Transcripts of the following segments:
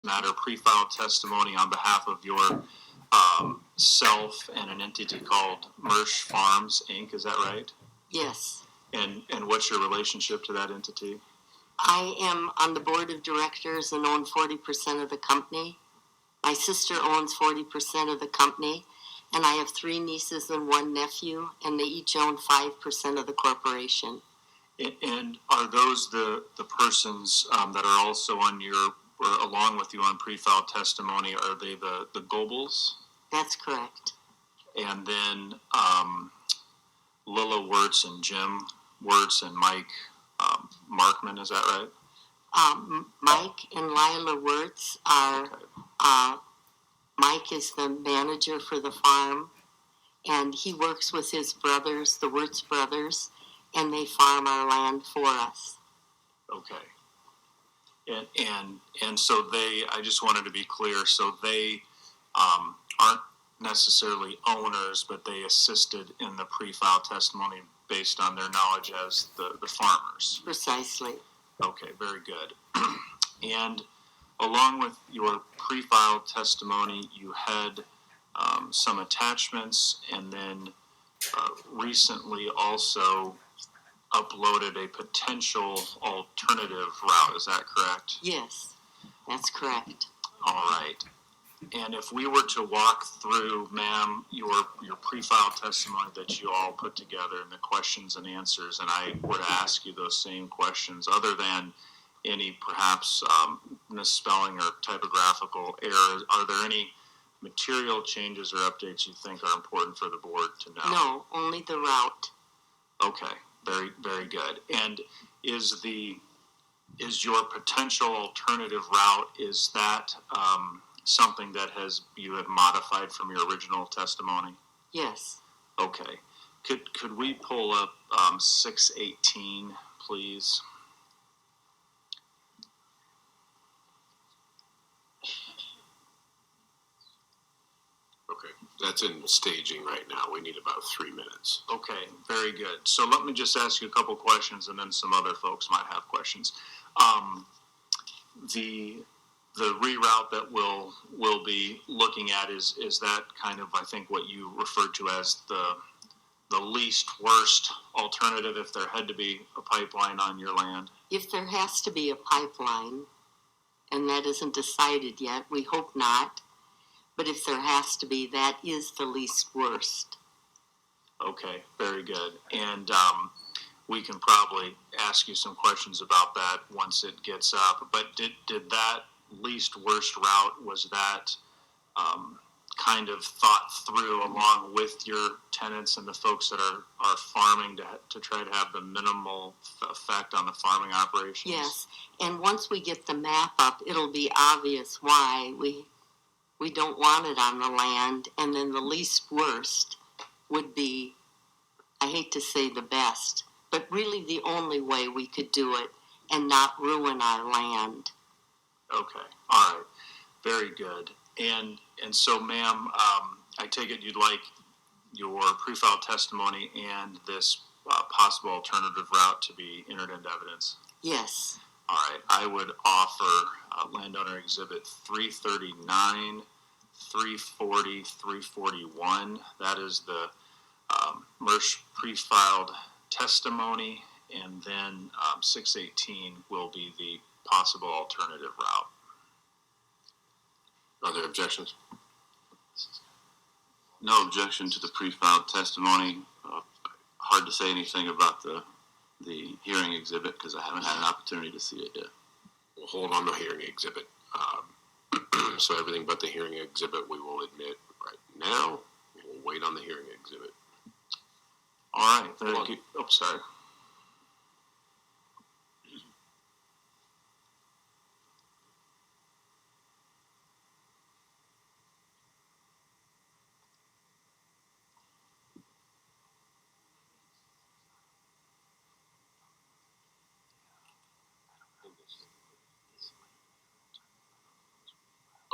matter pre-filed testimony on behalf of your self and an entity called Mersch Farms, Inc. Is that right? Yes. And what's your relationship to that entity? I am on the board of directors and own 40% of the company. My sister owns 40% of the company, and I have 3 nieces and 1 nephew, and they each own 5% of the corporation. And are those the persons that are also on your, or along with you on pre-filed testimony, are they the Goebels? That's correct. And then Lilla Wirtz and Jim Wirtz and Mike Markman, is that right? Mike and Lila Wirtz are, Okay. Mike is the manager for the farm, and he works with his brothers, the Wirtz brothers, and they farm our land for us. Okay. And so they, I just wanted to be clear, so they aren't necessarily owners, but they assisted in the pre-filed testimony based on their knowledge as the farmers. Precisely. Okay, very good. And along with your pre-filed testimony, you had some attachments, and then recently also uploaded a potential alternative route. Is that correct? Yes, that's correct. All right. And if we were to walk through, ma'am, your pre-filed testimony that you all put together and the questions and answers, and I were to ask you those same questions, other than any perhaps misspelling or typographical errors, are there any material changes or updates you think are important for the board to know? No, only the route. Okay, very, very good. And is your potential alternative route, is that something that you have modified from your original testimony? Yes. Okay. Could we pull up 618, please? Okay, that's in staging right now. We need about 3 minutes. Okay, very good. So let me just ask you a couple questions, and then some other folks might have questions. The reroute that we'll be looking at is that kind of, I think, what you referred to as the least worst alternative if there had to be a pipeline on your land? If there has to be a pipeline, and that isn't decided yet, we hope not, but if there has to be, that is the least worst. Okay, very good. And we can probably ask you some questions about that once it gets up. But did that least worst route, was that kind of thought through along with your tenants and the folks that are farming to try to have the minimal effect on the farming operations? Yes, and once we get the map up, it'll be obvious why we don't want it on the land, and then the least worst would be, I hate to say the best, but really the only way we could do it and not ruin our land. Okay, all right, very good. And so, ma'am, I take it you'd like your pre-filed testimony and this possible alternative route to be entered into evidence? Yes. All right, I would offer Landowner Exhibit 339, 340, 341. That is the Mersch pre-filed testimony, and then 618 will be the possible alternative route. Are there objections? No objection to the pre-filed testimony. Hard to say anything about the hearing exhibit because I haven't had an opportunity to see it yet. We'll hold on the hearing exhibit. So everything but the hearing exhibit we will admit right now. We'll wait on the hearing exhibit. All right. Very good. Oh, sorry.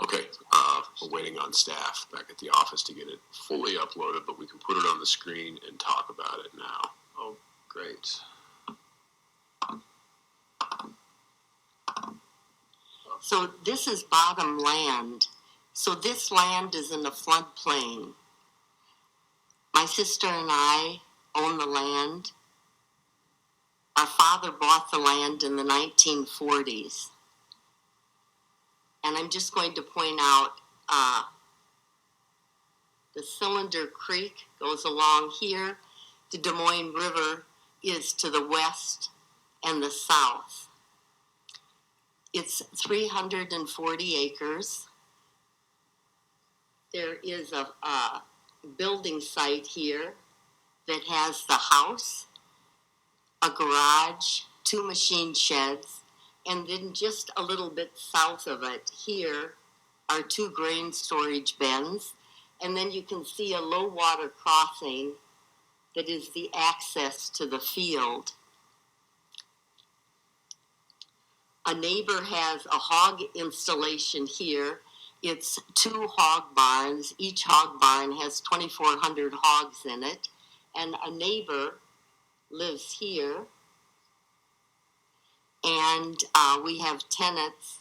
Okay, we're waiting on staff back at the office to get it fully uploaded, but we can put it on the screen and talk about it now. Oh, great. So this is bottom land. So this land is in the floodplain. My sister and I own the land. Our father bought the land in the 1940s. And I'm just going to point out the Cylinder Creek goes along here. The Des Moines River is to the west and the south. It's 340 acres. There is a building site here that has the house, a garage, 2 machine sheds, and then just a little bit south of it here are 2 grain storage bins. And then you can see a low water crossing that is the access to the field. A neighbor has a hog installation here. It's 2 hog barns. Each hog barn has 2,400 hogs in it. And a neighbor lives here. And we have tenants,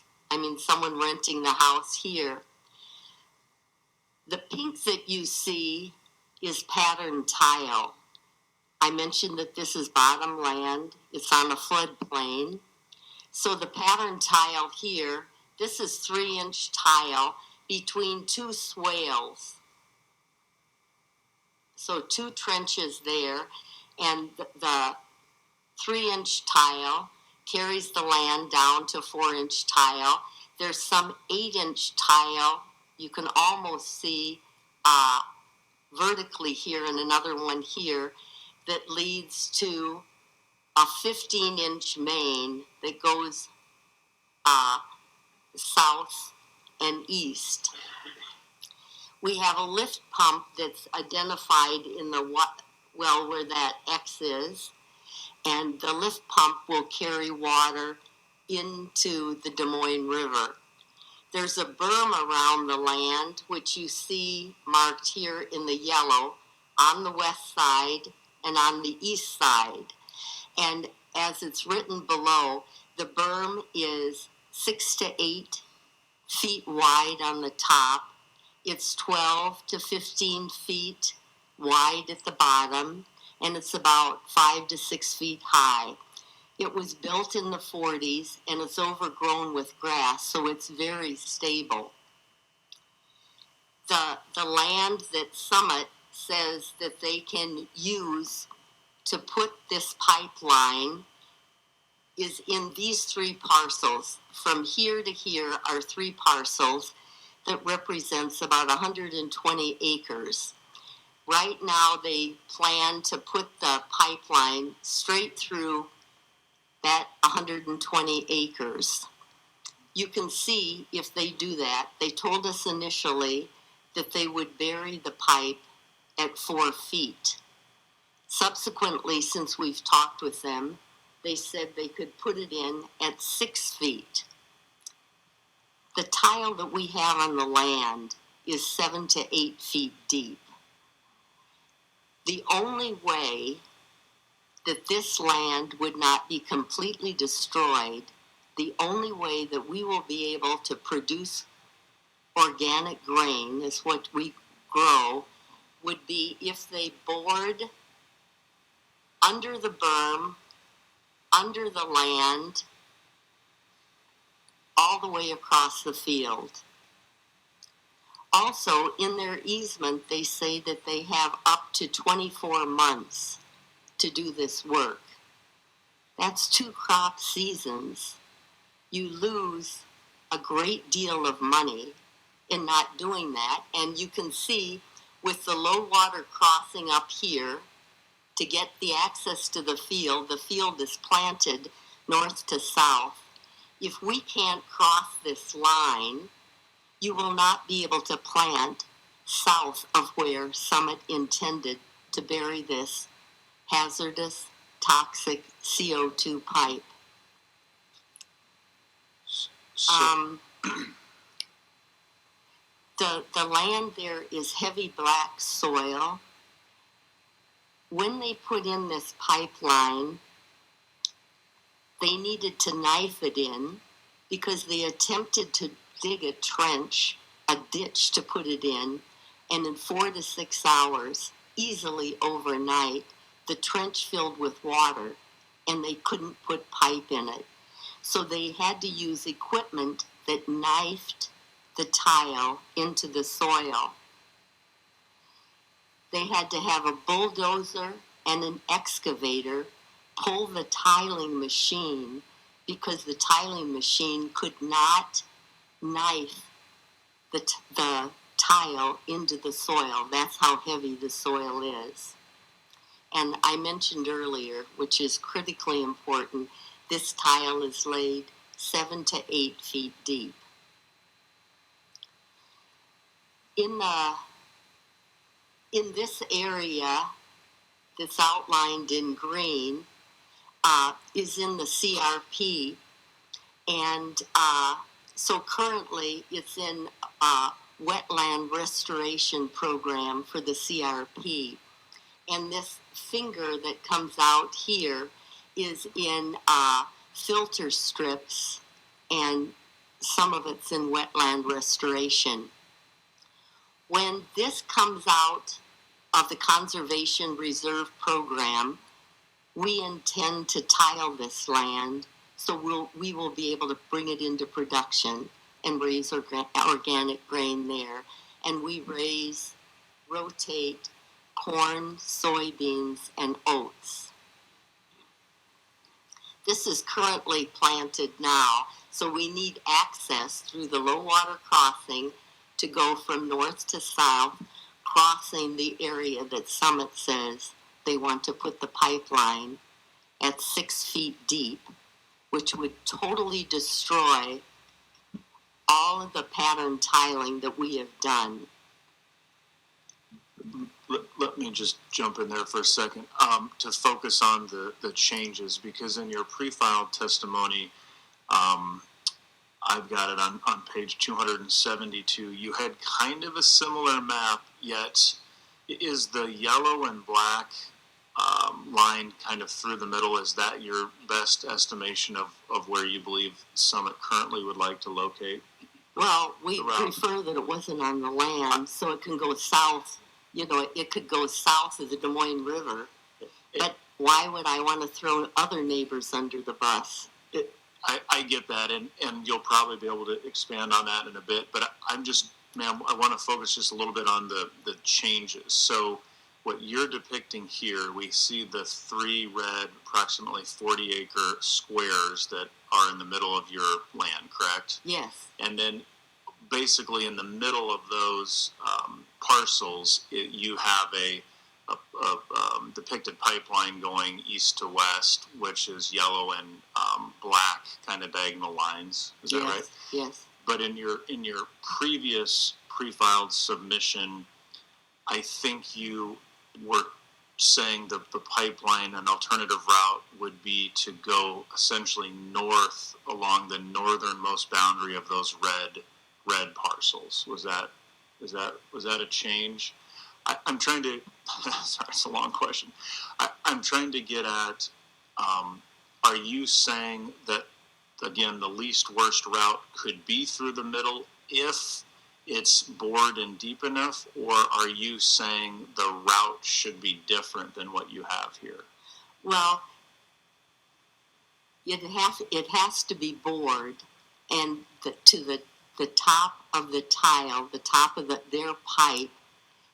someone renting the house here. The pink that you see is pattern tile. I mentioned that this is bottom land. It's on a floodplain. So the pattern tile here, this is 3-inch tile between 2 swales. So 2 trenches there, and the 3-inch tile carries the land down to 4-inch tile. There's some 8-inch tile you can almost see vertically here, and another one here that leads to a 15-inch main that goes south and east. We have a lift pump that's identified in the well where that X is, and the lift pump will carry water into the Des Moines River. There's a berm around the land, which you see marked here in the yellow, on the west side and on the east side. And as it's written below, the berm is 6 to 8 feet wide on the top. It's 12 to 15 feet wide at the bottom, and it's about 5 to 6 feet high. It was built in the 40s, and it's overgrown with grass, so it's very stable. The land that Summit says that they can use to put this pipeline is in these 3 parcels. From here to here are 3 parcels that represents about 120 acres. Right now, they plan to put the pipeline straight through that 120 acres. You can see if they do that, they told us initially that they would bury the pipe at 4 feet. Subsequently, since we've talked with them, they said they could put it in at 6 feet. The tile that we have on the land is 7 to 8 feet deep. The only way that this land would not be completely destroyed, the only way that we will be able to produce organic grain, is what we grow, would be if they bored under the berm, under the land, all the way across the field. Also, in their easement, they say that they have up to 24 months to do this work. That's 2 crop seasons. You lose a great deal of money in not doing that, and you can see with the low water crossing up here to get the access to the field is planted north to south. If we can't cross this line, you will not be able to plant south of where Summit intended to bury this hazardous, toxic CO2 pipe. The land there is heavy black soil. When they put in this pipeline, they needed to knife it in because they attempted to dig a trench, a ditch to put it in, and in 4 to 6 hours, easily overnight, the trench filled with water, and they couldn't put pipe in it. So they had to use equipment that knifed the tile into the soil. They had to have a bulldozer and an excavator pull the tiling machine because the tiling machine could not knife the tile into the soil. That's how heavy the soil is. And I mentioned earlier, which is critically important, this tile is laid 7 to 8 feet deep. In this area that's outlined in green is in the CRP, and so currently it's in wetland restoration program for the CRP. And this finger that comes out here is in filter strips, and some of it's in wetland restoration. When this comes out of the Conservation Reserve Program, we intend to tile this land, so we will be able to bring it into production and raise organic grain there. And we rotate corn, soybeans, and oats. This is currently planted now, so we need access through the low water crossing to go from north to south, crossing the area that Summit says they want to put the pipeline at 6 feet deep, which would totally destroy all of the pattern tiling that we have done. Let me just jump in there for a second to focus on the changes, because in your pre-filed testimony, I've got it on page 272. You had kind of a similar map, yet is the yellow and black line kind of through the middle? Is that your best estimation of where you believe Summit currently would like to locate? Well, we prefer that it wasn't on the land, so it can go south. You know, it could go south of the Des Moines River. But why would I want to throw other neighbors under the bus? I get that, and you'll probably be able to expand on that in a bit. But I'm just, ma'am, I want to focus just a little bit on the changes. So what you're depicting here, we see the 3 red, approximately 40-acre squares that are in the middle of your land, correct? Yes. And then basically in the middle of those parcels, you have a depicted pipeline going east to west, which is yellow and black kind of diagonal lines. Is that right? Yes. But in your previous pre-filed submission, I think you were saying that the pipeline, an alternative route, would be to go essentially north along the northernmost boundary of those red parcels. Was that a change? I'm trying to. Sorry, it's a long question. I'm trying to get at. Are you saying that again the least worst route could be through the middle if it's bored and deep enough, or are you saying the route should be different than what you have here? Well, it has to be bored, and to the top of the tile, the top of their pipe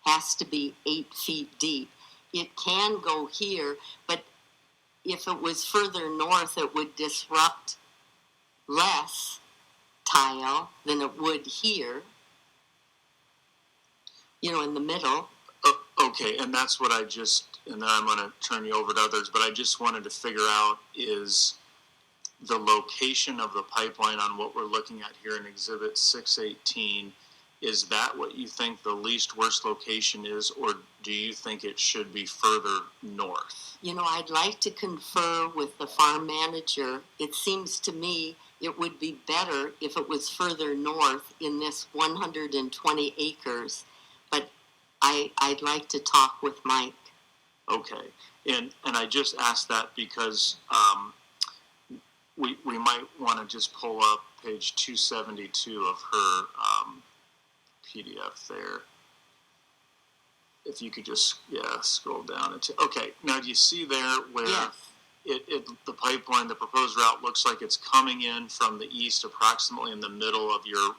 has to be 8 feet deep. It can go here, but if it was further north, it would disrupt less tile than it would here, you know, in the middle. Okay, and that's what and then I'm going to turn you over to others, but I just wanted to figure out is the location of the pipeline on what we're looking at here in Exhibit 618, is that what you think the least worst location is, or do you think it should be further north? You know, I'd like to confer with the farm manager. It seems to me it would be better if it was further north in this 120 acres, but I'd like to talk with Mike. Okay, and I just asked that because we might want to just pull up page 272 of her PDF there. If you could just, scroll down. Okay, now do you see there where Yes. the pipeline, the proposed route looks like it's coming in from the east, approximately in the middle of your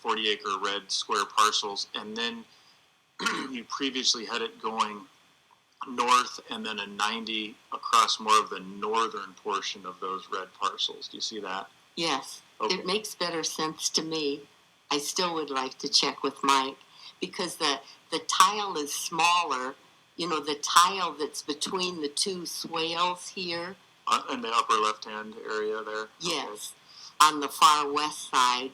40-acre red square parcels, and then you previously had it going north and then a 90 across more of the northern portion of those red parcels. Do you see that? Yes. Okay. It makes better sense to me. I still would like to check with Mike because the tile is smaller. You know, the tile that's between the two swales here. In the upper left-hand area there? Yes. On the far west side,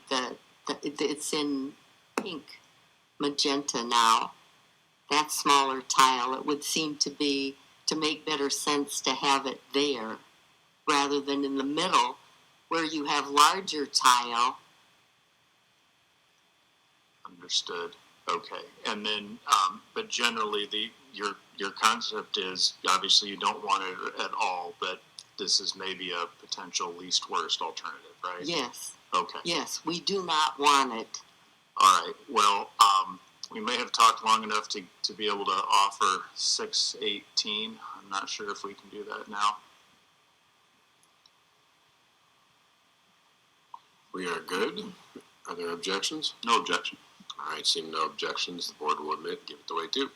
it's in pink magenta now. That smaller tile, it would seem to make better sense to have it there rather than in the middle where you have larger tile. Understood. Okay. And then, but generally your concept is, obviously you don't want it at all, but this is maybe a potential least worst alternative, right? Yes. Okay. Yes, we do not want it. All right. Well, we may have talked long enough to be able to offer 618. I'm not sure if we can do that now. We are good. Are there objections? No objection. All right, seeing no objections, the board will admit, give it the way to.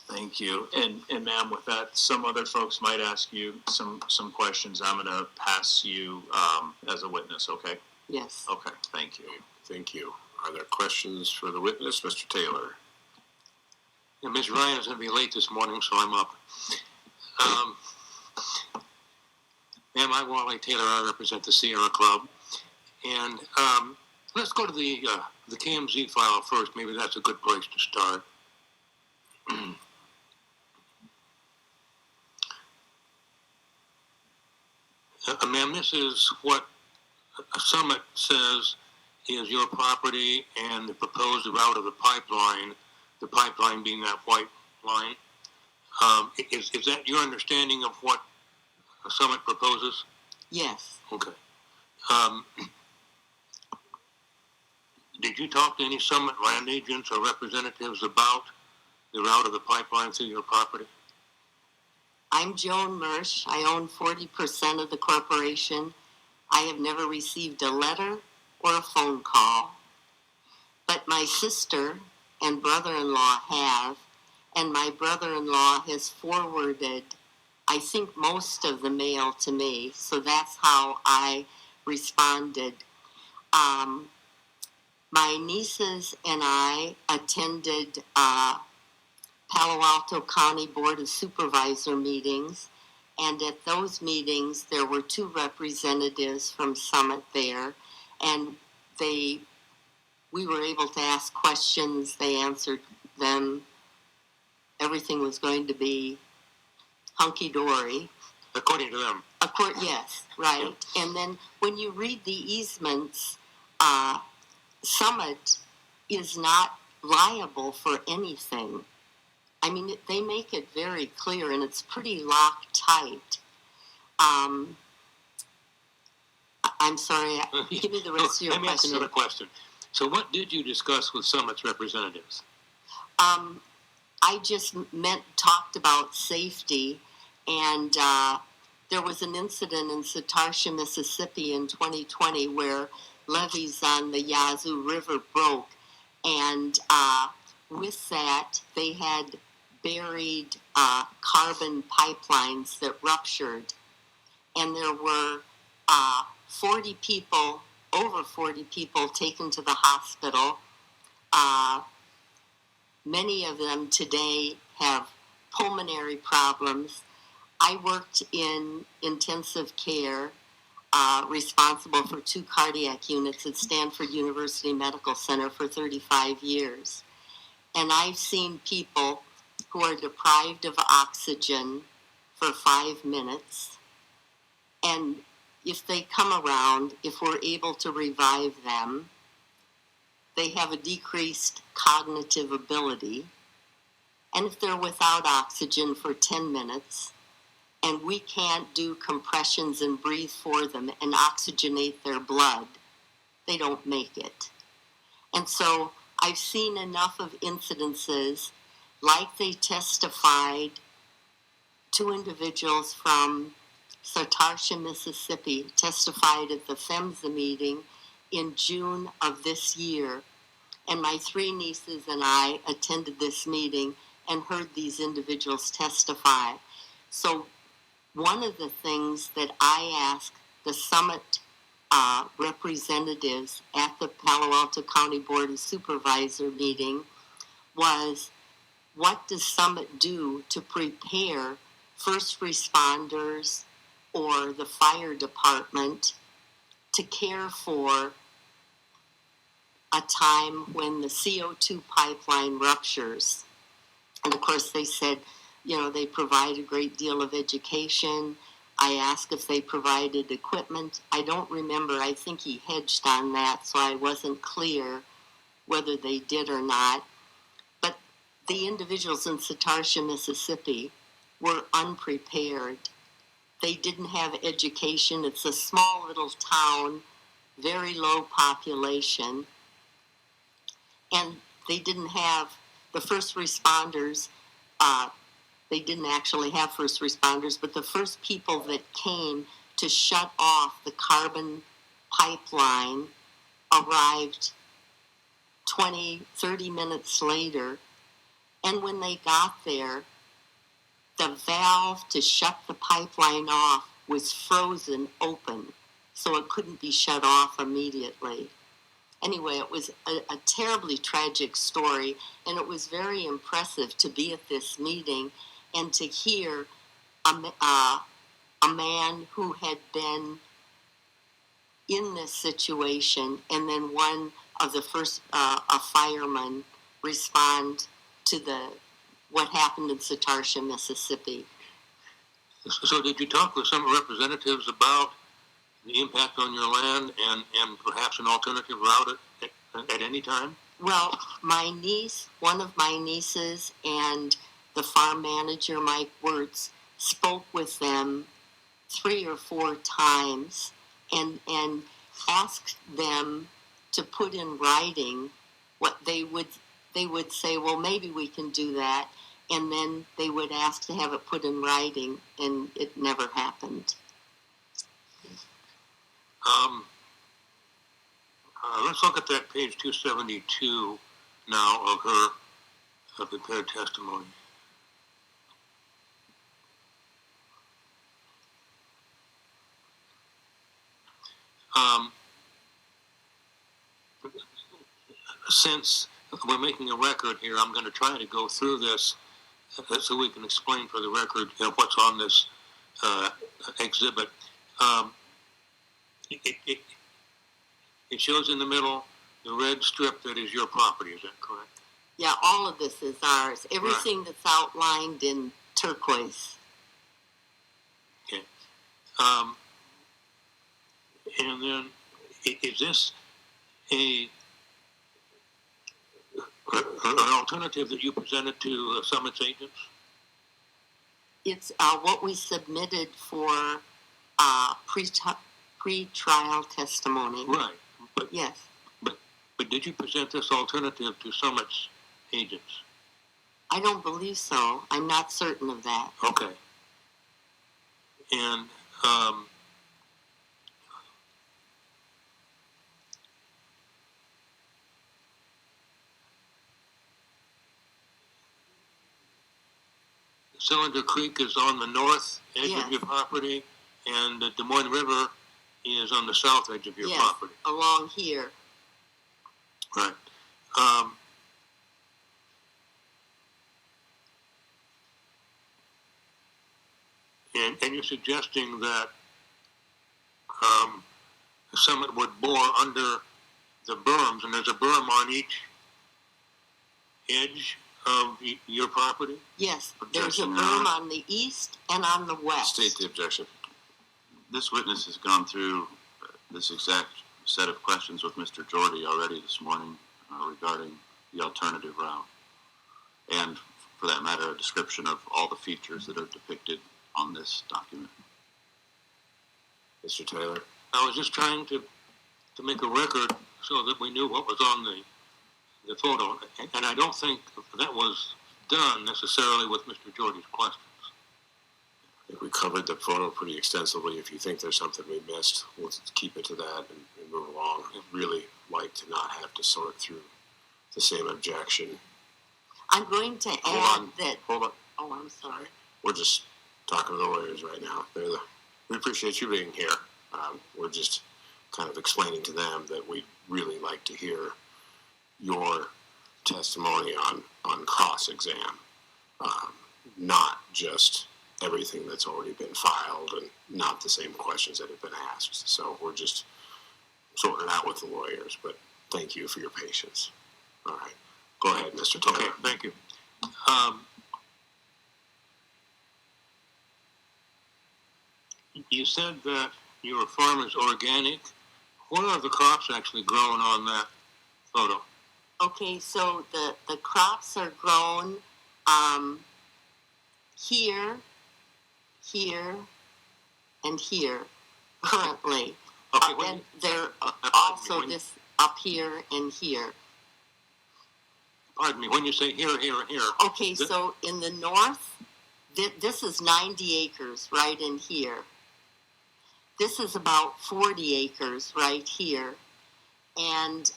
Thank you. And ma'am, with that, some other folks might ask you some questions. I'm going to pass you as a witness, okay? Yes. Okay, thank you. Thank you. Are there questions for the witness, Mr. Taylor? Yeah, Ms. Ryan is going to be late this morning, so I'm up. Ma'am, I'm Wally Taylor. I represent the Sierra Club. And let's go to the KMZ file first. Maybe that's a good place to start. Ma'am, this is what Summit says is your property and the proposed route of the pipeline being that white line. Is that your understanding of what Summit proposes? Yes. Okay. Did you talk to any Summit land agents or representatives about the route of the pipeline through your property? I'm Joan Mersch. I own 40% of the corporation. I have never received a letter or a phone call. But my sister and brother-in-law have, and my brother-in-law has forwarded, I think, most of the mail to me. So that's how I responded. My nieces and I attended Palo Alto County Board of Supervisor meetings, and at those meetings there were two representatives from Summit there, and we were able to ask questions. They answered them. Everything was going to be hunky-dory. According to them. Yes, right. And then when you read the easements, Summit is not liable for anything. I mean, they make it very clear, and it's pretty Loctite. I'm sorry, give me the rest of your Let me ask question. another question. So what did you discuss with Summit's representatives? I just talked about safety, and there was an incident in Satarsha, Mississippi in 2020 where levees on the Yazoo River broke, and with that, they had buried carbon pipelines that ruptured, and there were 40 people, over 40 people taken to the hospital. Many of them today have pulmonary problems. I worked in intensive care, responsible for 2 cardiac units at Stanford University Medical Center for 35 years. And I've seen people who are deprived of oxygen for 5 minutes. And if they come around, if we're able to revive them, they have a decreased cognitive ability. And if they're without oxygen for 10 minutes, and we can't do compressions and breathe for them and oxygenate their blood, they don't make it. And so I've seen enough of incidences, like they testified, two individuals from Sartarsha, Mississippi, testified at the PHMSA meeting in June of this year. And my three nieces and I attended this meeting and heard these individuals testify. So one of the things that I asked the Summit representatives at the Palo Alto County Board of Supervisor meeting was, what does Summit do to prepare first responders or the fire department to care for a time when the CO2 pipeline ruptures? And of course they said, they provide a great deal of education. I asked if they provided equipment. I don't remember. I think he hedged on that, so I wasn't clear whether they did or not. But the individuals in Sartarsha, Mississippi were unprepared. They didn't have education. It's a small little town, very low population. And they didn't have the first responders. They didn't actually have first responders, but the first people that came to shut off the carbon pipeline arrived 20, 30 minutes later. And when they got there, the valve to shut the pipeline off was frozen open, so it couldn't be shut off immediately. Anyway, it was a terribly tragic story, and it was very impressive to be at this meeting and to hear a man who had been in this situation, and then one of the first, a fireman, respond to what happened in Sartarsha, Mississippi. So did you talk with some representatives about the impact on your land and perhaps an alternative route at any time? Well, one of my nieces, and the farm manager, Mike Wirtz, spoke with them 3 or 4 times and asked them to put in writing what they would say, well, maybe we can do that, and then they would ask to have it put in writing, and it never happened. Let's look at that page 272 now of her prepared testimony. Since we're making a record here, I'm going to try to go through this so we can explain for the record what's on this exhibit. It shows in the middle the red strip that is your property. Is that correct? Yeah, all of this is ours. Everything that's outlined in turquoise. Okay. And then, is this an alternative that you presented to Summit's agents? It's what we submitted for pre-trial testimony. Right. But, yes. But did you present this alternative to Summit's agents? I don't believe so. I'm not certain of that. Okay. And Cylinder Creek is on the north edge of your property, and the Des Moines River is on the south edge of your property. Along here. Right. And you're suggesting that Summit would bore under the berms, and there's a berm on each edge of your property? Yes, there's a berm on the east and on the west. State the objection. This witness has gone through this exact set of questions with Mr. Jorde already this morning regarding the alternative route. And, for that matter, a description of all the features that are depicted on this document. Mr. Taylor? I was just trying to to make a record so that we knew what was on the photo. And I don't think that was done necessarily with Mr. Jorde's questions. I think we covered the photo pretty extensively. If you think there's something we missed, we'll keep it to that and move along. I'd really like to not have to sort through the same objection. I'm going to add Hold that. on. Oh, I'm sorry. We're just talking to the lawyers right now. We appreciate you being here. We're just kind of explaining to them that we'd really like to hear your testimony on cross-exam, not just everything that's already been filed and not the same questions that have been asked. So we're just sorting it out with the lawyers, but thank you for your patience. All right. Go ahead, Mr. Taylor. Okay, thank you. You said that your farm is organic. What are the crops actually grown on that photo? Okay, so the crops are grown here, and here currently. Okay, And they're pardon me, this up here and here. pardon me, when you say here, here, and here. Okay, so in the north, this is 90 acres right in here. This is about 40 acres right here. And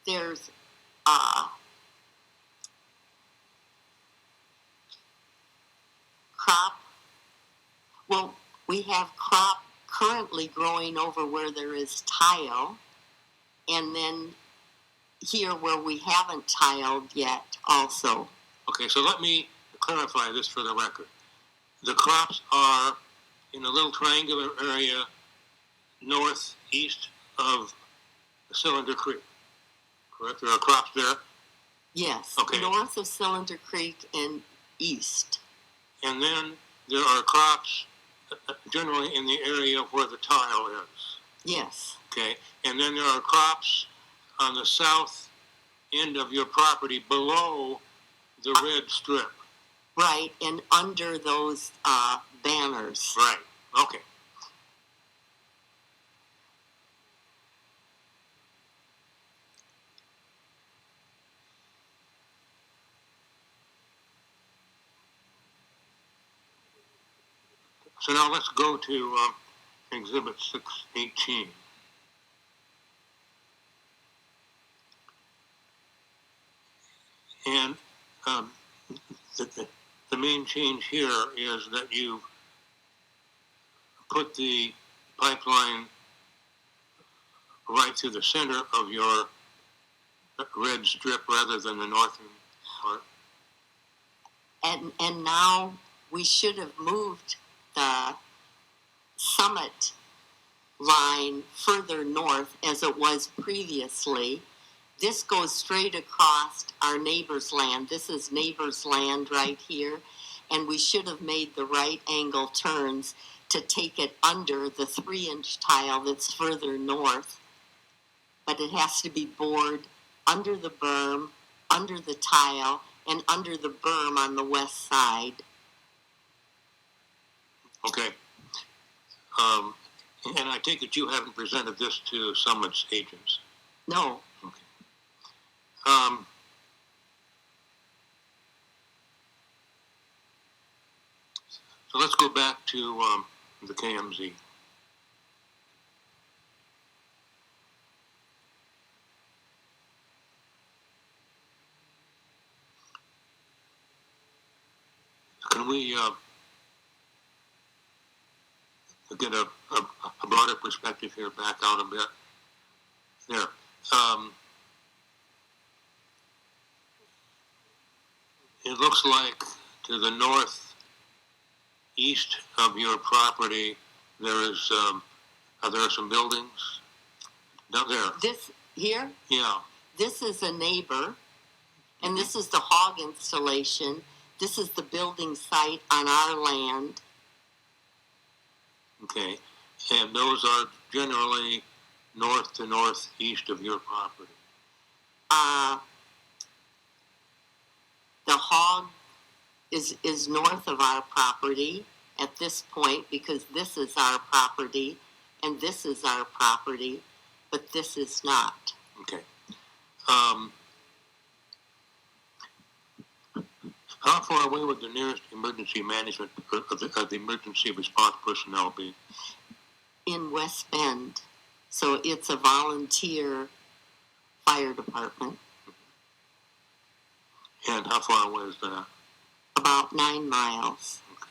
there's crop. Well, we have crop currently growing over where there is tile. And then here where we haven't tiled yet also. Okay, so let me clarify this for the record. The crops are in a little triangular area northeast of Cylinder Creek, correct? There are crops there? Yes, Okay. north of Cylinder Creek and east. And then there are crops generally in the area where the tile is, Yes, okay? And then there are crops on the south end of your property below the red strip. right, and under those banners. Right, okay. So now let's go to Exhibit 618. And the main change here is that you've put the pipeline right through the center of your red strip rather than the northern part. And now we should have moved the summit line further north as it was previously. This goes straight across our neighbor's land. This is neighbor's land right here. And we should have made the right angle turns to take it under the 3-inch tile that's further north. But it has to be bored under the berm, under the tile, and under the berm on the west side. Okay. And I take it you haven't presented this to Summit's agents. No, So let's go back to the KMZ. Can we get a broader perspective here, back out a bit? There. It looks like to the northeast of your property there is there are some buildings down there. this here, Yeah. this is a neighbor, and this is the hog installation. This is the building site on our land. Okay. And those are generally north to northeast of your property. The hog is north of our property at this point because this is our property, and this is our property, but this is not. Okay. How far away would the nearest emergency management of the emergency response personnel be? In West Bend. So it's a volunteer fire department. And how far away is that? About 9 miles. Okay.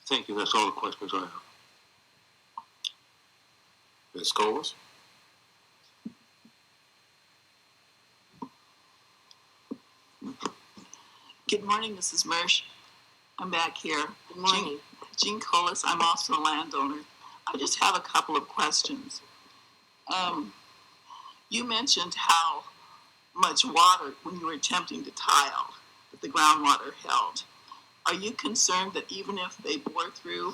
Thank you. That's all the questions I have. Ms. Coles? Good morning, Mrs. Mersch. I'm back here. Good morning. Jean Colas. I'm also a landowner. I just have a couple of questions. You mentioned how much water, when you were attempting to tile, that the groundwater held. Are you concerned that even if they bore through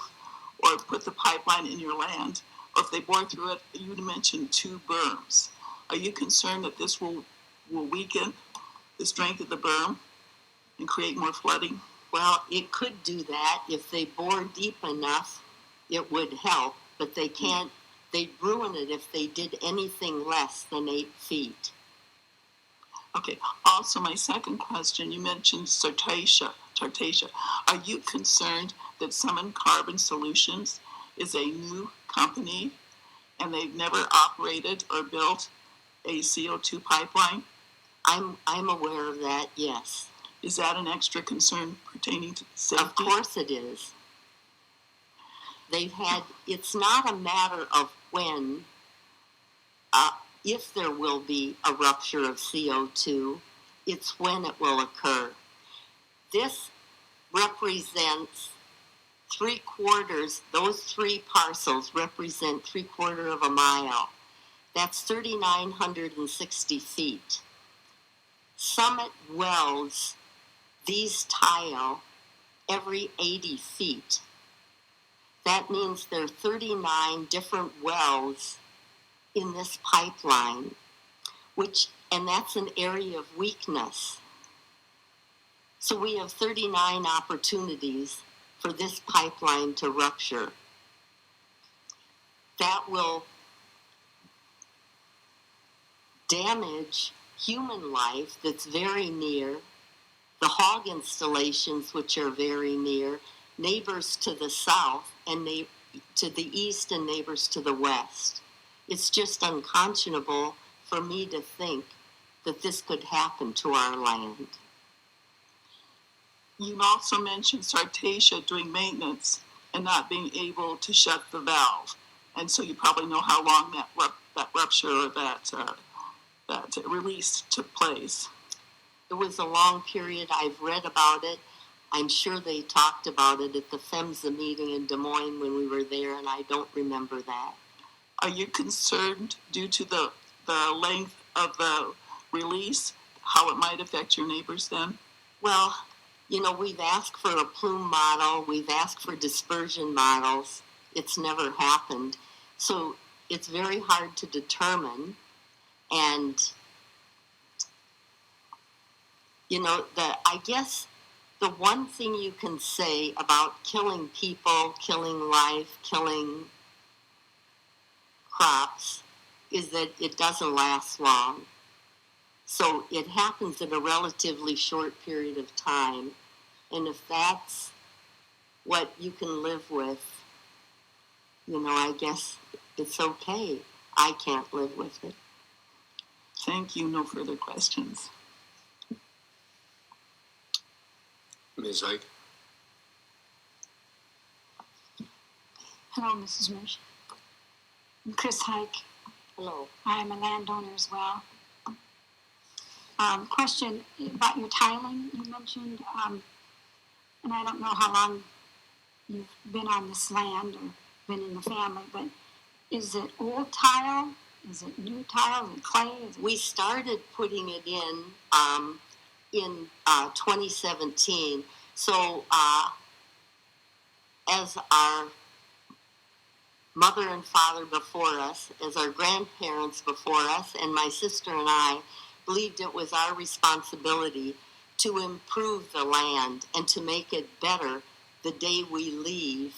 or put the pipeline in your land, or if they bore through it, you mentioned 2 berms. Are you concerned that this will weaken the strength of the berm and create more flooding? Well, it could do that. If they bore deep enough, it would help, but they can't. They'd ruin it if they did anything less than 8 feet. Okay. Also, my second question, you mentioned Tartasia. Are you concerned that Summon Carbon Solutions is a new company and they've never operated or built a CO2 pipeline? I'm aware of that, yes. Is that an extra concern pertaining to safety? Of course it is. It's not a matter of when, if there will be a rupture of CO2, it's when it will occur. This represents 3/4, those 3 parcels represent 3/4 of a mile. That's 3,960 feet. Summit welds these tile every 80 feet. That means there are 39 different wells in this pipeline, and that's an area of weakness. So we have 39 opportunities for this pipeline to rupture. That will damage human life that's very near, the hog installations which are very near, neighbors to the south and to the east and neighbors to the west. It's just unconscionable for me to think that this could happen to our land. You also mentioned Tartasia doing maintenance and not being able to shut the valve. And so you probably know how long that rupture or that release took place. It was a long period. I've read about it. I'm sure they talked about it at the PHMSA meeting in Des Moines when we were there, and I don't remember that. Are you concerned due to the length of the release, how it might affect your neighbors then? Well, we've asked for a plume model. We've asked for dispersion models. It's never happened. So it's very hard to determine. And, I guess the one thing you can say about killing people, killing life, killing crops is that it doesn't last long. So it happens in a relatively short period of time. And if that's what you can live with, I guess it's okay. I can't live with it. Thank you. No further questions. Ms. Ike? Hello, Mrs. Mersch. I'm Chris Hike. Hello. I'm a landowner as well. Question about your tiling you mentioned, and I don't know how long you've been on this land or been in the family, but is it old tile? Is it new tile? Is it clay? We started putting it in 2017. So as our mother and father before us, as our grandparents before us, and my sister and I believed it was our responsibility to improve the land and to make it better the day we leave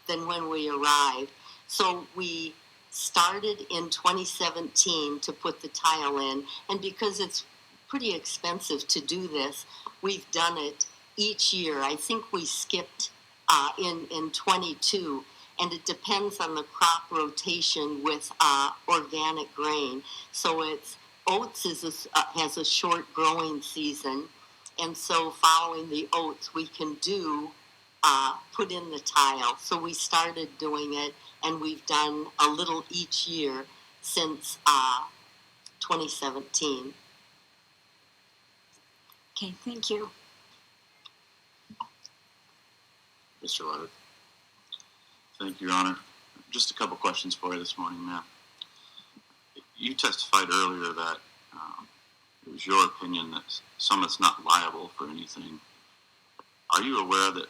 than when we arrive. So we started in 2017 to put the tile in, and because it's pretty expensive to do this, we've done it each year. I think we skipped in 22, and it depends on the crop rotation with organic grain. So it's oats has a short growing season, and so following the oats, we can do put in the tile. So we started doing it, and we've done a little each year since 2017. Okay, thank you. Mr. Leonard. Thank you, Your Honor. Just a couple questions for you this morning, ma'am. You testified earlier that it was your opinion that Summit's not liable for anything. Are you aware that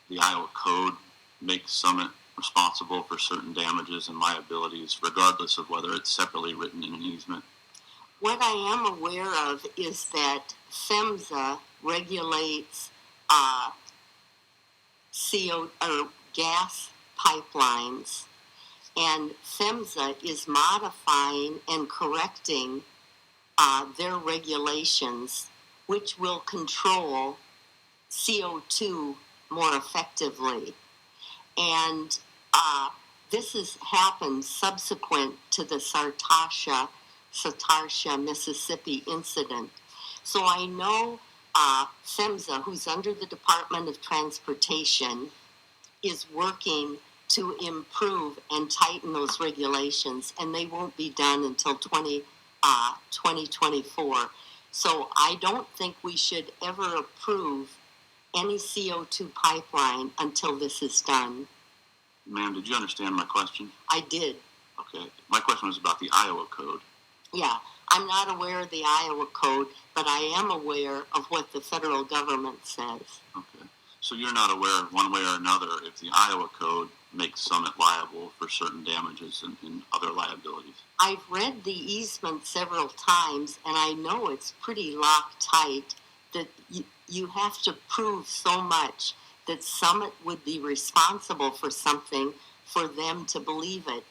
the Iowa Code makes Summit responsible for certain damages and liabilities, regardless of whether it's separately written in an easement? What I am aware of is that PHMSA regulates gas pipelines, and PHMSA is modifying and correcting their regulations, which will control CO2 more effectively. And this has happened subsequent to the Sartasha, Mississippi incident. So I know PHMSA, who's under the Department of Transportation, is working to improve and tighten those regulations, and they won't be done until 2024. So I don't think we should ever approve any CO2 pipeline until this is done. Ma'am, did you understand my question? I did. Okay. My question was about the Iowa Code. Yeah, I'm not aware of the Iowa Code, but I am aware of what the federal government says. Okay. So you're not aware one way or another if the Iowa Code makes Summit liable for certain damages and other liabilities? I've read the easement several times, and I know it's pretty Loctite that you have to prove so much that Summit would be responsible for something for them to believe it.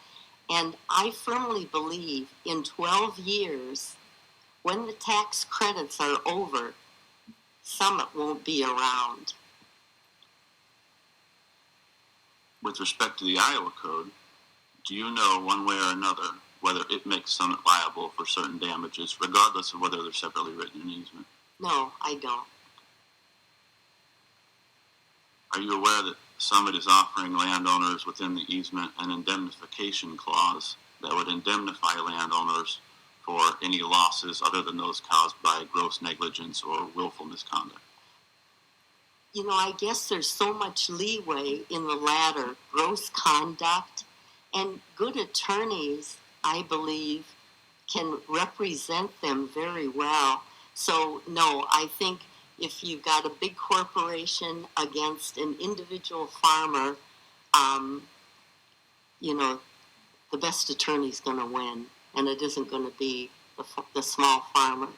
And I firmly believe in 12 years, when the tax credits are over, Summit won't be around. With respect to the Iowa Code, do you know one way or another whether it makes Summit liable for certain damages, regardless of whether they're separately written in an easement? No, I don't. Are you aware that Summit is offering landowners within the easement an indemnification clause that would indemnify landowners for any losses other than those caused by gross negligence or willful misconduct? You know, I guess there's so much leeway in the latter, gross conduct, and good attorneys, I believe, can represent them very well. So, no, I think if you've got a big corporation against an individual farmer, you know, the best attorney's going to win, and it isn't going to be the small farmer.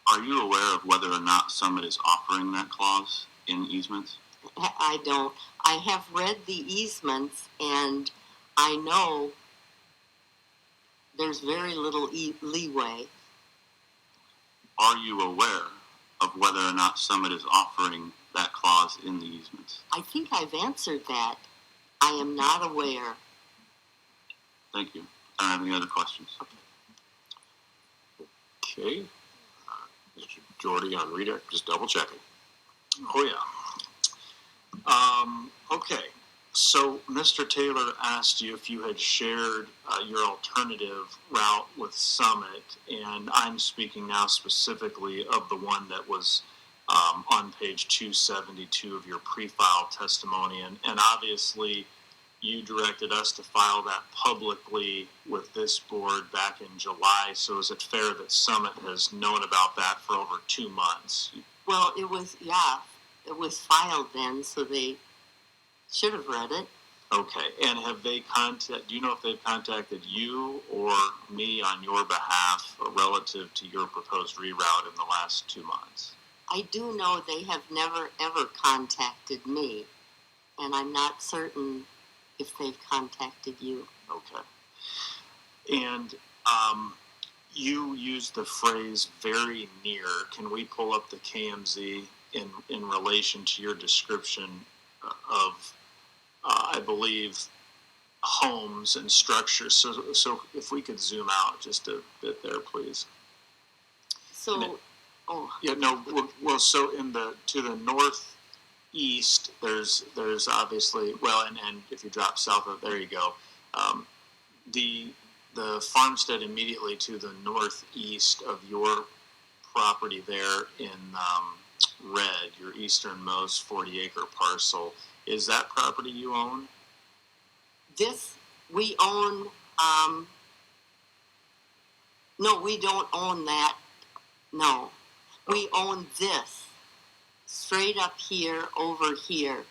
Are you aware of whether or not Summit is offering that clause in easements? I don't. I have read the easements, and I know there's very little leeway. Are you aware of whether or not Summit is offering that clause in the easements? I think I've answered that. I am not aware. Thank you. I don't have any other questions. Okay. Mr. Jorde on redirect, just double checking. Oh, yeah. Okay. So Mr. Taylor asked you if you had shared your alternative route with Summit, and I'm speaking now specifically of the one that was on page 272 of your pre-file testimony, and obviously you directed us to file that publicly with this board back in July, so is it fair that Summit has known about that for over 2 months? Well, it was filed then, so they should have read it. Okay, and have they do you know if they've contacted you or me on your behalf relative to your proposed reroute in the last 2 months? I do know they have never ever contacted me, and I'm not certain if they've contacted you. Okay. And you used the phrase very near. Can we pull up the KMZ in relation to your description of, I believe, homes and structures? So if we could zoom out just a bit there, please. So, Yeah, no, well, so to the northeast, there's obviously, well, and if you drop south of, there you go. The farmstead immediately to the northeast of your property there in red, your easternmost 40-acre parcel, is that property you own? this we own. No, we don't own that. No, we own this straight up here, over here.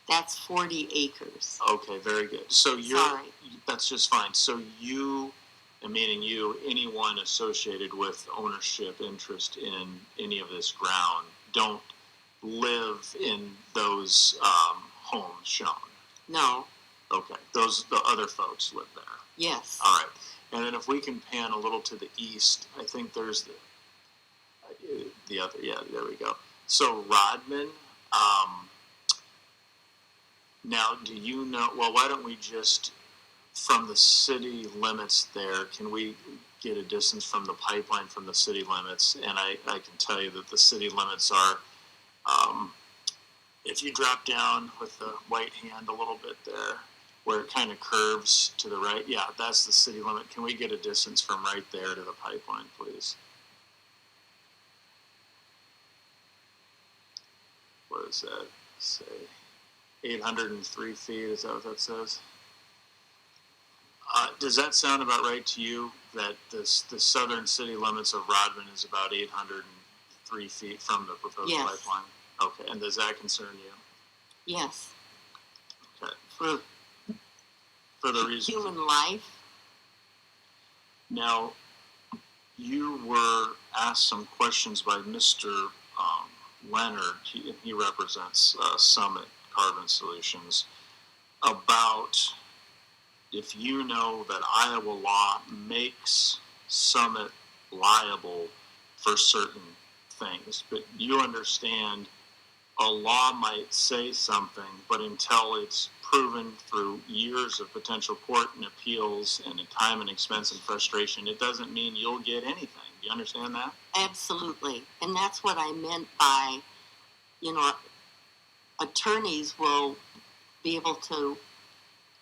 That's 40 acres. Okay, very good. So Sorry. that's just fine. So you, and meaning you, anyone associated with ownership interest in any of this ground, don't live in those homes shown. No. Okay, the other folks live there. Yes. All right, and then if we can pan a little to the east, I think there's the other. Yeah, there we go. So Rodman. Now, do you know? Well, why don't we just, from the city limits there, can we get a distance from the pipeline from the city limits? And I can tell you that the city limits are, if you drop down with the white hand a little bit there, where it kind of curves to the right, yeah, that's the city limit. Can we get a distance from right there to the pipeline, please? What does that say? 803 feet, is that what that says? Does that sound about right to you, that the southern city limits of Rodman is about 803 feet from the proposed Yes. pipeline? Okay, and does that concern you? Yes. Okay. For the reason. human life. Now, you were asked some questions by Mr. Leonard. He represents Summit Carbon Solutions, about if you know that Iowa law makes Summit liable for certain things, but you understand a law might say something, but until it's proven through years of potential court and appeals and time and expense and frustration, it doesn't mean you'll get anything. Do you understand that? Absolutely. And that's what I meant by, attorneys will be able to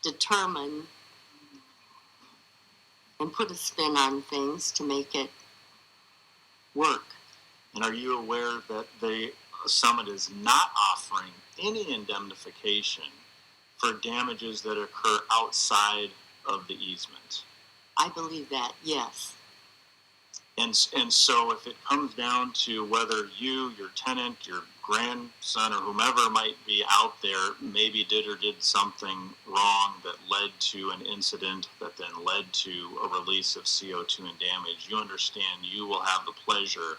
determine and put a spin on things to make it work. And are you aware that the Summit is not offering any indemnification for damages that occur outside of the easement? I believe that, yes. And so if it comes down to whether you, your tenant, your grandson, or whomever might be out there maybe did or did something wrong that led to an incident that then led to a release of CO2 and damage, you understand you will have the pleasure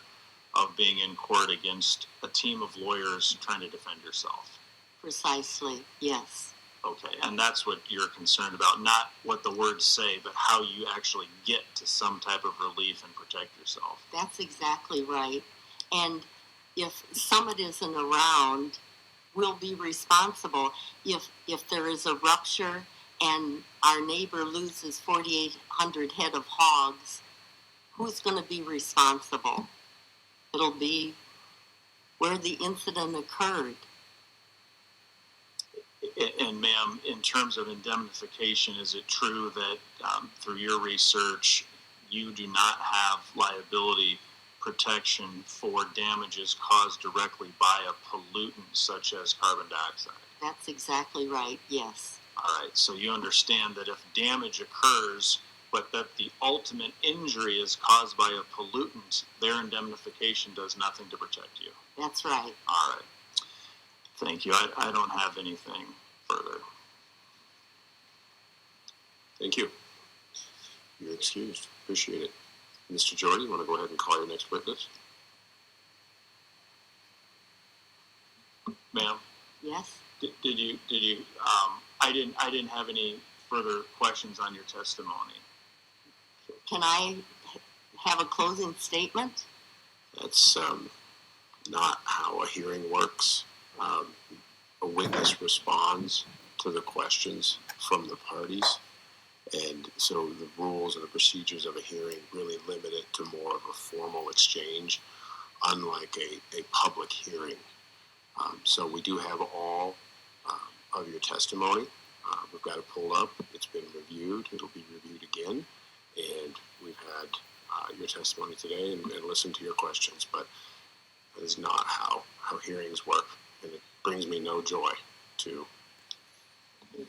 of being in court against a team of lawyers trying to defend yourself. Precisely, yes. Okay, and that's what you're concerned about, not what the words say, but how you actually get to some type of relief and protect yourself. That's exactly right. And if Summit isn't around, we'll be responsible. If there is a rupture and our neighbor loses 4,800 head of hogs, who's going to be responsible? It'll be where the incident occurred. And ma'am, in terms of indemnification, is it true that through your research, you do not have liability protection for damages caused directly by a pollutant such as carbon dioxide? That's exactly right, yes. All right, so you understand that if damage occurs, but that the ultimate injury is caused by a pollutant, their indemnification does nothing to protect you. That's right. All right. Thank you. I don't have anything further. Thank you. You're excused. Appreciate it. Mr. Jorde, you want to go ahead and call your next witness? Ma'am, Yes? did you, I didn't have any further questions on your testimony. Can I have a closing statement? That's not how a hearing works. A witness responds to the questions from the parties, and so the rules and the procedures of a hearing really limit it to more of a formal exchange, unlike a public hearing. So we do have all of your testimony. We've got it pulled up. It's been reviewed. It'll be reviewed again, and we've had your testimony today and listened to your questions, but that is not how hearings work, and it brings me no joy to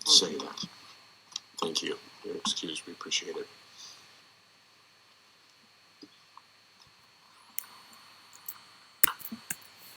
say that. Thank you. You're excused. We appreciate it.